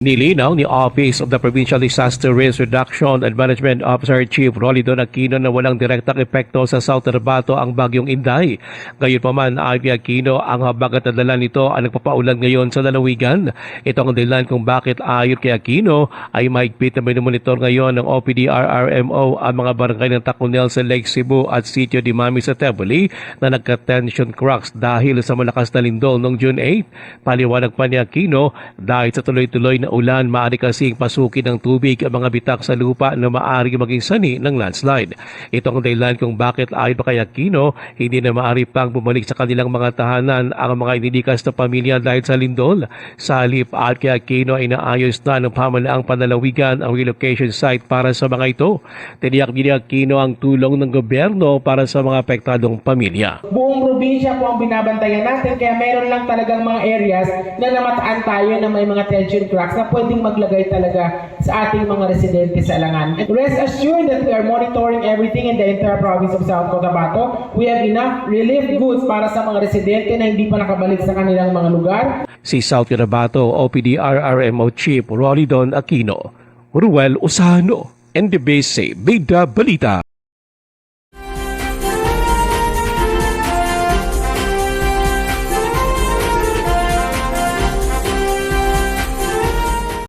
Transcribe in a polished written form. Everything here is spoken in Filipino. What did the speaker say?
Nilinaw ni Office of the Provincial Disaster Risk Reduction and Management Officer Chief Rolidon Aquino na walang direktang epekto sa South Cotabato ang bagyong Inday. Gayunpaman, ayon kay Aquino, ang habagat na dala nito ang nagpapaulan ngayon sa lalawigan. Ito ang dahilan kung bakit ayon kay Aquino ay mahigpit na minumonitor ngayon ng OPDRRMO ang mga barangay ng Tacunel sa Lake Cebu at Sitio de Mami sa Teboli na nagka-tension cracks dahil sa malakas na lindol noong June 8. Paliwanag pa ni Aquino, dahil sa tuloy-tuloy na ulan, maaari kasing pasukin ng tubig ang mga bitak sa lupa na maaari maging sani ng landslide. Ito ang dahilan kung bakit ayon pa kay Aquino, hindi na maaari pang bumalik sa kanilang mga tahanan ang mga inilikas na pamilya dahil sa lindol. Sa halip, ayon kay Aquino ay naayos na ng pamalaang panlalawigan ang relocation site para sa mga ito. Tiniyak din ni Aquino ang tulong ng gobyerno para sa mga apektadong pamilya. Buong probinsya po ang binabantayan natin, kaya meron lang talagang mga areas na namataan tayo na may mga tension cracks na pwedeng maglagay talaga sa ating mga residente sa Alangan. Rest assured that we are monitoring everything in the entire province of South Cotabato. We have enough relief goods para sa mga residente na hindi pa nakabalik sa kanilang mga lugar. Si South Cotabato OPDRRMO Chief Rolidon Aquino, Ruel Usano, NDBC Bida Balita.